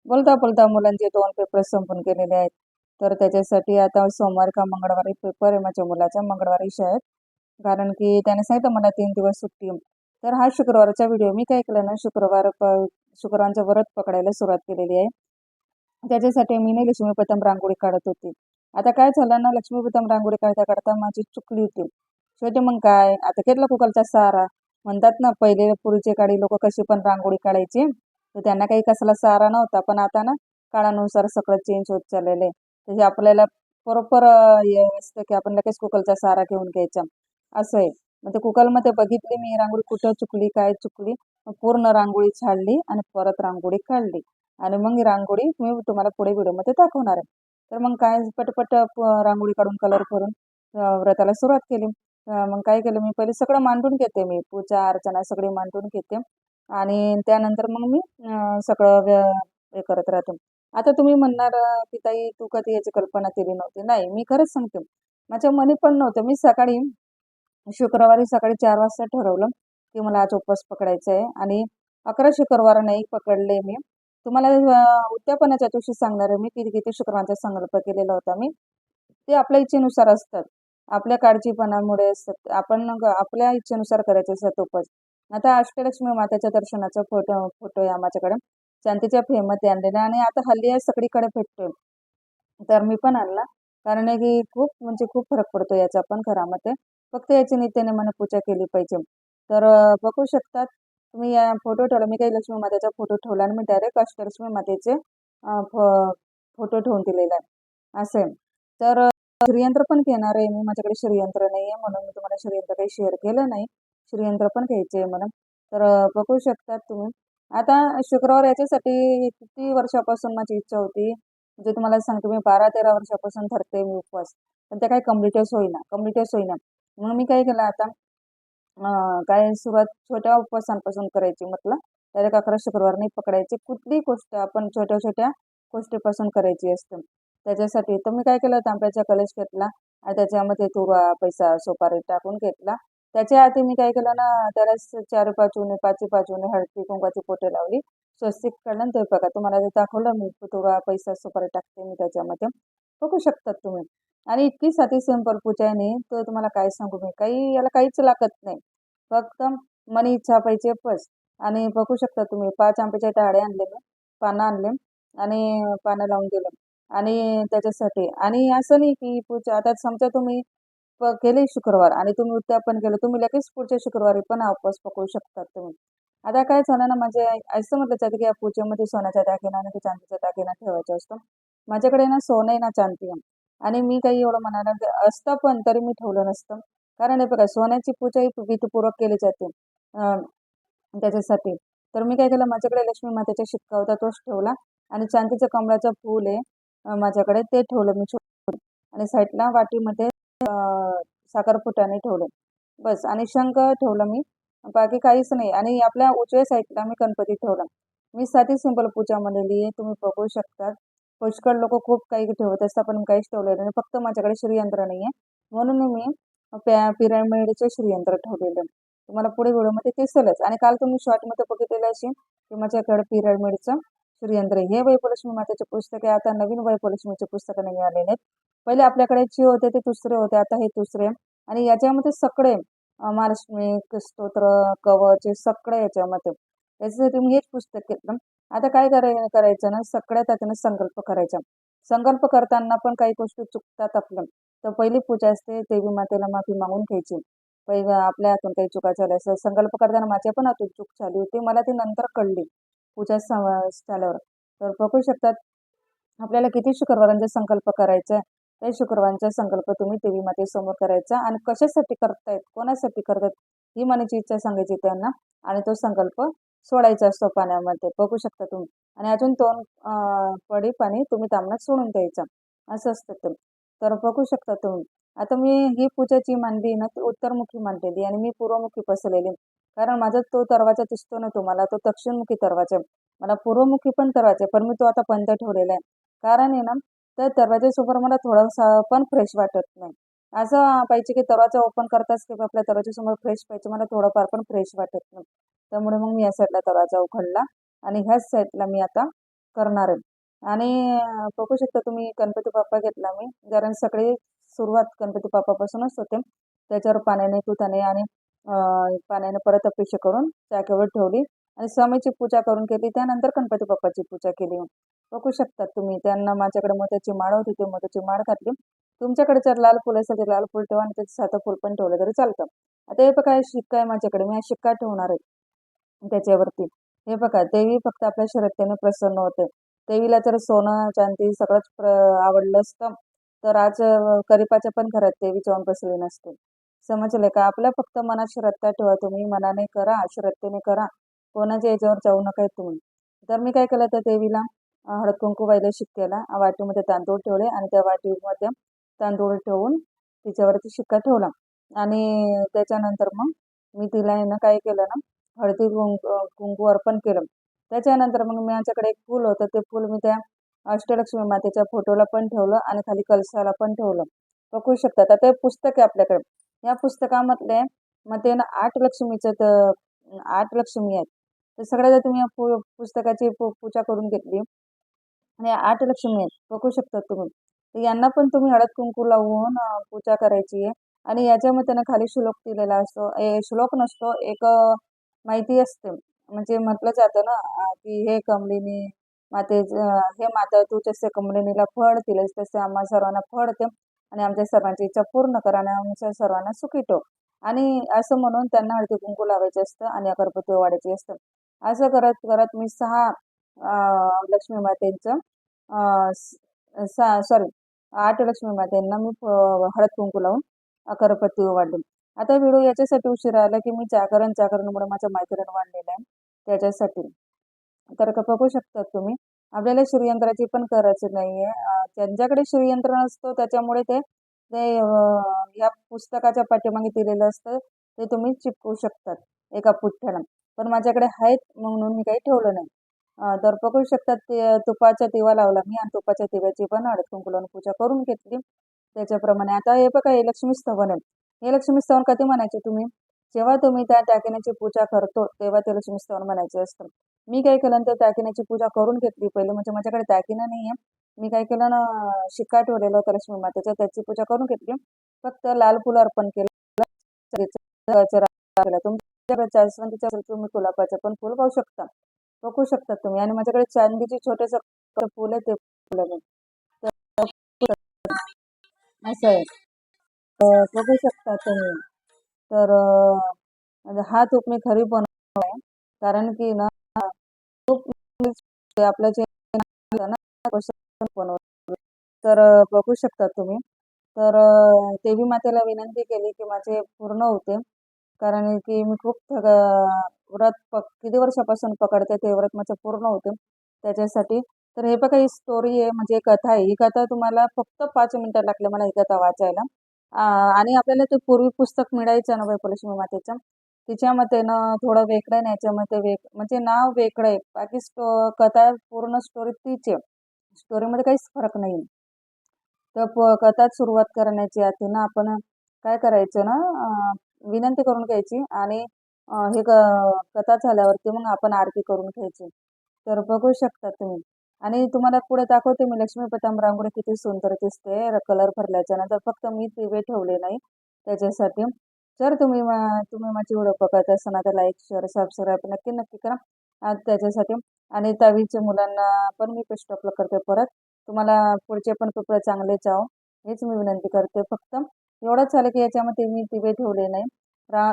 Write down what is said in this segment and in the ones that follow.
बोलता बोलता मुलांचे 2 पेपर संपून गेलेले आहेत. तर त्याच्यासाठी आता सोमवार का मंगळवारी पेपर आहे माझ्या मुलाचा, मंगळवारी शाळेत. कारण की त्याने सांगितलं मला 3 दिवस सुट्टी आहे. तर हा शुक्रवारचा व्हिडिओ मी काय केलं ना, शुक्रवारचं व्रत पकडायला सुरुवात केलेली आहे. त्याच्यासाठी मी ना लक्ष्मीपतम रांगोळी काढत होती. आता काय झालं ना, लक्ष्मीपतम रांगोळी काढता काढता माझी चुकली होती. शेवटी मग काय, आता घेतला कुकलचा सहारा. म्हणतात ना, पहिले पूर्वीचे काळी लोक कशी पण रांगोळी काढायची, तर त्यांना काही कसला सहारा नव्हता. पण आता ना, काळानुसार सगळं चेंज होत चाललेलं आहे. त्याचे आपल्याला बरोबर हे असतं की आपण लगेच कुकलचा सहारा घेऊन घ्यायचा, असं आहे. मग ते कुकलमध्ये बघितली मी रांगोळी कुठं चुकली, काय चुकली. मग पूर्ण रांगोळी झाडली आणि परत रांगोळी काढली. आणि मग ही रांगोळी मी तुम्हाला पुढे व्हिडिओमध्ये दाखवणार आहे. तर मग काय पटपट रांगोळी काढून कलर करून व्रताला सुरुवात केली. मग काय केलं मी, पहिले सगळं मांडून घेते, मी पूजा अर्चना सगळी मांडून घेते. आणि त्यानंतर मग मी सगळं हे करत राहतो. आता तुम्ही म्हणणार की ताई तू कधी याची कल्पना केली नव्हती. नाही, मी खरंच सांगते, माझ्या मनी पण नव्हतं. मी सकाळी शुक्रवारी सकाळी 4 वाजता ठरवलं की मला आज उपवास पकडायचा आहे. आणि 11 शुक्रवार नाही पकडले मी. तुम्हाला उद्यापनाच्या दिवशी सांगणार आहे मी किती किती शुक्रवारचा संकल्प केलेला होता मी. ते आपल्या इच्छेनुसार असतात, आपल्या काळजीपणामुळे असतात. आपण आपल्या इच्छेनुसार करायचे असतात उपवास. आता अष्टलक्ष्मी मातेच्या दर्शनाचा फोटो फोटो आहे माझ्याकडे, चांदीच्या फ्रेममध्ये आणलेला. आणि आता हल्ली आहे सगळीकडे भेटतोय, तर मी पण आणला. कारण आहे की खूप म्हणजे खूप फरक पडतो याचा पण घरामध्ये. फक्त याची नित्यनेमाने पूजा केली पाहिजे. तर बघू शकतात तुम्ही या फोटो ठेवला. मी काही लक्ष्मी मातेचा फोटो ठेवला आणि मी डायरेक्ट अष्टलक्ष्मी मातेचे फोटो ठेवून दिलेला आहे, असं आहे. तर श्रीयंत्र पण घेणार आहे मी. माझ्याकडे श्रीयंत्र नाही आहे म्हणून मी तुम्हाला श्रीयंत्र काही शेअर केलं नाही. श्रीयंत्र पण घ्यायचे आहे म्हणून. तर बघू शकतात तुम्ही. आता शुक्रवार याच्यासाठी किती वर्षापासून माझी इच्छा होती. म्हणजे तुम्हाला सांगते, मी 12-13 वर्षापासून धरते मी उपवास. पण ते काही कम्प्लिटच होईना. मग मी काय केलं आता, काय सुरुवात छोट्या उपवासांपासून करायची म्हटलं. डायरेक्ट 11 शुक्रवार नाही पकडायची. कुठलीही गोष्ट आपण छोट्या छोट्या गोष्टीपासून करायची असते. त्याच्यासाठी तर मी काय केलं, तांब्याचा कलश घेतला आणि त्याच्यामध्ये तुरा पैसा सुपारी टाकून घेतला. त्याच्या आधी मी काय केलं ना, त्याला 4 बाजूने 5 बाजूने हळदी कुंकवाची पोटे लावली, स्वस्तिक काढलं. आणि ते बघा तुम्हाला जे दाखवलं मी, तुरा पैसा सुपारी टाकते मी त्याच्यामध्ये, बघू शकतात तुम्ही. आणि इतकी साधी सिंपल पूजा आहे नाही, तर तुम्हाला काय सांगू मी, काही याला काहीच लागत नाही. फक्त मनी इच्छा पाहिजे बस. आणि बघू शकता तुम्ही, 5 आंब्याचे डाळे आणले मी, पानं आणले आणि पानं लावून दिले. आणि त्याच्यासाठी, आणि असं नाही की पूजा आता समजा तुम्ही केले शुक्रवार आणि तुम्ही उद्यापन केलं, तुम्ही लगेच पुढच्या शुक्रवारी पण हा उपवास पकडू शकतात तुम्ही. आता काय झालं ना, म्हणजे असं म्हटलं जातं की या पूजेमध्ये सोन्याचा दागिना आणि चांदीचा दागिना ठेवायचा असतो. माझ्याकडे ना सोनं आहे ना चांदी आहे. आणि मी काही एवढं म्हणायला असतं पण तरी मी ठेवलं नसतं. कारण हे बघा, सोन्याची पूजा ही विधीपूर्वक केली जाते त्याच्यासाठी. तर मी काय केलं, माझ्याकडे लक्ष्मी मातेचा शिक्का होता तोच ठेवला. आणि चांदीचं कमळाचं फूल आहे माझ्याकडे, ते ठेवलं मी छोटं. आणि साईडला वाटीमध्ये साखरपुड्याने ठेवलं बस. आणि शंख ठेवलं मी, बाकी काहीच नाही. आणि आपल्या उजव्या साईडला मी गणपती ठेवला. मी साधी सिंपल पूजा म्हणलेली आहे, तुम्ही बघू शकता. पुष्कळ लोक खूप काही ठेवत असतात, पण काहीच ठेवलेलं नाही. फक्त माझ्याकडे श्रीयंत्र नाही आहे म्हणून मी पिरामिडचे श्रीयंत्र ठेवलेले. तुम्हाला पुढे व्हिडिओमध्ये दिसेलच. आणि काल तुम्ही शॉर्टमध्ये बघितलेलं असेल की माझ्याकडे पिरामिडचं श्रीयंत्र हे वैभवलक्ष्मी मातेचे पुस्तक आहे. आता नवीन वैभवलक्ष्मीचे पुस्तकं नाही आलेले आहेत. पहिले आपल्याकडे जे होते ते दुसरे होते, आता हे दुसरे. आणि याच्यामध्ये सगळे महालक्ष्मी स्तोत्र कवच हे सगळे याच्यामध्ये. याच्यासाठी मी हेच पुस्तक घेतलं. आता काय करायचं ना, सगळ्यात आधी संकल्प करायचा. संकल्प करताना पण काही गोष्टी चुकतात आपल्या. तर पहिली पूजा असते, देवी मातेला माफी मागून घ्यायची. पहिलं आपल्या हातून काही चुका झाल्या असं संकल्प करताना माझ्या पण हातून चूक झाली होती, मला ती नंतर कळली पूजा झाल्यावर. तर बघू शकतात आपल्याला किती शुक्रवारांचा संकल्प करायचा आहे. त्या शुक्रवारांचा संकल्प तुम्ही देवी मातेसमोर करायचा. आणि कशासाठी करतायत, कोणासाठी करतात, ही मनाची इच्छा सांगायची त्यांना. आणि तो संकल्प सोडायचा असतो पाण्यामध्ये, बघू शकता तुम्ही. आणि अजून 2 पडी पाणी तुम्ही तांबण्यात सोडून द्यायचं, असं असतं ते. तर बघू शकता तुम्ही. आता मी ही पूजा जी मांडली ना, ती उत्तरमुखी मांडलेली आणि मी पूर्वमुखी बसलेली. कारण माझा तो दरवाजा दिसतो ना तुम्हाला, तो दक्षिणमुखी दरवाजा आहे. मला पूर्वमुखी पण दरवाजा आहे, पण मी तो आता बंद ठेवलेला आहे. कारण आहे ना, त्या दरवाजासमोर मला थोडासा पण फ्रेश वाटत नाही. असं पाहिजे की दरवाजा ओपन करताच की आपल्या दरवाजासमोर फ्रेश पाहिजे, मला थोडंफार पण फ्रेश वाटत नाही. त्यामुळे मग मी या साईडला दरवाजा उघडला आणि ह्याच साईडला मी आता करणार आहे. आणि बघू शकता तुम्ही गणपती बाप्पा घेतला मी, कारण सगळी सुरुवात गणपती बाप्पापासूनच होते. त्याच्यावर पाण्याने, तुताने आणि पाण्याने परत अभिषेक करून जागेवर ठेवली आणि स्वामीची पूजा करून केली. त्यानंतर गणपती बाप्पाची पूजा केली. बघू शकता तुम्ही, त्यांना माझ्याकडे मोत्याची माळ होती, ते मोत्याची माळ घातली. तुमच्याकडे जर लाल फुल असेल तर लाल फुल ठेवा आणि त्याचं साधं फुल पण ठेवलं तरी चालतं. आता हे बघा, हा शिक्का आहे माझ्याकडे, मी हा शिक्का ठेवणार आहे त्याच्यावरती. हे बघा, देवी फक्त आपल्या शरत्याने प्रसन्न होते. देवीला जर सोनं चांदी सगळंच आवडलं असतं तर आज करिपाच्या पण घरात देवी जाऊन बसली नसते. समजले का? आपल्या फक्त मनात श्रद्धा ठेवा, तुम्ही मनाने करा, श्रद्धेने करा, कोणाच्या याच्यावर जाऊ नका तुम्ही. तर मी काय केलं, तर देवीला हळद कुंकू वाहिलं शिक्क्याला, वाटीमध्ये तांदूळ ठेवले आणि त्या वाटीमध्ये तांदूळ ठेवून तिच्यावरती शिक्का ठेवला. आणि त्याच्यानंतर मग मी तिला आहे ना काय केलं ना, हळदी कुंकू अर्पण केलं. त्याच्यानंतर मग माझ्याकडे एक फूल होतं, ते फूल मी त्या अष्टलक्ष्मी मातेच्या फोटोला पण ठेवलं आणि खाली कलशाला पण ठेवलं. बघू शकतात. आता हे पुस्तक आहे आपल्याकडे, या पुस्तकामधले मग ते ना 8 लक्ष्मीचं तर 8 लक्ष्मी आहेत. तर सगळ्यात तुम्ही या पुस्तकाची पूजा करून घेतली आणि 8 लक्ष्मी आहेत, बघू शकता तुम्ही. तर यांना पण तुम्ही हळद कुंकू लावून पूजा करायची आहे. आणि याच्यामध्ये ना खाली श्लोक दिलेला असतो, श्लोक नसतो, एक माहिती असते. म्हणजे म्हटलं जातं ना, की हे कमलिनी हे माता, तू जसे कमलिनीला फळ दिलेस तसे आम्हा सर्वांना फळ दे आणि आमच्या सर्वांची इच्छा पूर्ण कर आणि आमच्या सर्वांना सुखी ठेव. आणि असं म्हणून त्यांना हळदी कुंकू लावायचे असतं आणि अगरबत्ती वाढायची असतं. असं करत करत मी 6 लक्ष्मी मातेंचं सॉरी 8 लक्ष्मी मातेंना मी हळद कुंकू लावून अगरबत्ती वाढली. आता व्हिडिओ याच्यासाठी उशिरा आला, की मी जागरणमुळे माझं मायग्रेन वाढलेलं आहे त्याच्यासाठी. तर बघू शकता तुम्ही, आपल्याला श्रीयंत्राची पण गरज नाहीये. ज्यांच्याकडे श्रीयंत्र नसतो त्याच्यामुळे ते ते या पुस्तकाच्या पाठीमागे दिलेलं असतं, ते तुम्ही चिपकू शकतात एका पुठ्ठ्याला. पण माझ्याकडे आहेत म्हणून मी काही ठेवलं नाही. तर बघू शकतात, ते तुपाचा दिवा लावला मी आणि तुपाच्या दिव्याची पण हळद कुंकू लावून पूजा करून घेतली. त्याच्याप्रमाणे आता हे बघा, हे लक्ष्मी स्तवन आहे. हे लक्ष्मी स्तवन कधी म्हणायचे तुम्ही? जेव्हा तुम्ही त्या दागिन्याची पूजा करतो तेव्हा ते लक्ष्मी स्तवन म्हणायचे असतं. मी काय केलं ना, त्या दागिन्याची पूजा करून घेतली पहिले, म्हणजे माझ्याकडे दागिना नाही आहे. मी काय केलं ना, शिक्का ठेवलेला होता लक्ष्मी मातेचा, त्याची पूजा करून घेतली. फक्त लाल फुल अर्पण केलं. तुमच्याकडे जास्वंदीचं असेल तुम्ही गुलाबाचं पण फुल पाहू शकता, बघू शकता तुम्ही. आणि माझ्याकडे चांदीची छोटंसं फुल आहे, ते फुल आहे. तर असं आहे, बघू शकता तुम्ही. तर हा तूप मी घरी बनवला आहे, कारण की ना तूप आपलं जे ना बनवलं. तर बघू शकता तुम्ही. तर देवी मातेला विनंती केली की माझे पूर्ण होते, कारण की मी खूप व्रत किती वर्षापासून पकडते, ते व्रत माझं पूर्ण होते त्याच्यासाठी. तर हे बघा, ही स्टोरी आहे, म्हणजे कथा आहे. ही कथा तुम्हाला फक्त 5 मिनिटं लागले मला ही कथा वाचायला. आणि आपल्याला ते पूर्वी पुस्तक मिळायचं ना वैभवलक्ष्मी मातेचं, तिच्यामध्ये ना थोडं वेगळं आहे, याच्यामध्ये म्हणजे नाव वेगळं आहे, बाकी कथा पूर्ण स्टोरी तीच आहे. स्टोरीमध्ये काहीच फरक नाही. तर कथा सुरुवात करण्याची आधी ना आपण काय करायचं ना, विनंती करून घ्यायची आणि हे कथा झाल्यावरती मग आपण आरती करून घ्यायची. तर बघू शकता तुम्ही. आणि तुम्हाला पुढे दाखवते मी लक्ष्मीपतम रांगोळी किती सुंदर दिसते कलर भरल्याच्या नंतर. फक्त मी दिवे ठेवले नाही त्याच्यासाठी. जर तुम्ही माझी व्हिडिओ बघत असाल तर लाईक शेअर सबस्क्राईब नक्की नक्की करा त्याच्यासाठी. आणि दहावीच्या मुलांना पण मी बेस्ट ऑफ लक करते परत. तुम्हाला पुढचे पण पेपर चांगले जावो हेच मी विनंती करते. फक्त एवढंच झालं की याच्यामध्ये मी दिवे ठेवले नाही.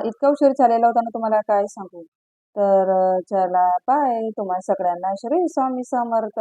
इतका उशीर झालेला होता ना, तुम्हाला काय सांगू. तर चला बाय, तुम्हाला सगळ्यांना श्री स्वामी समर्थ.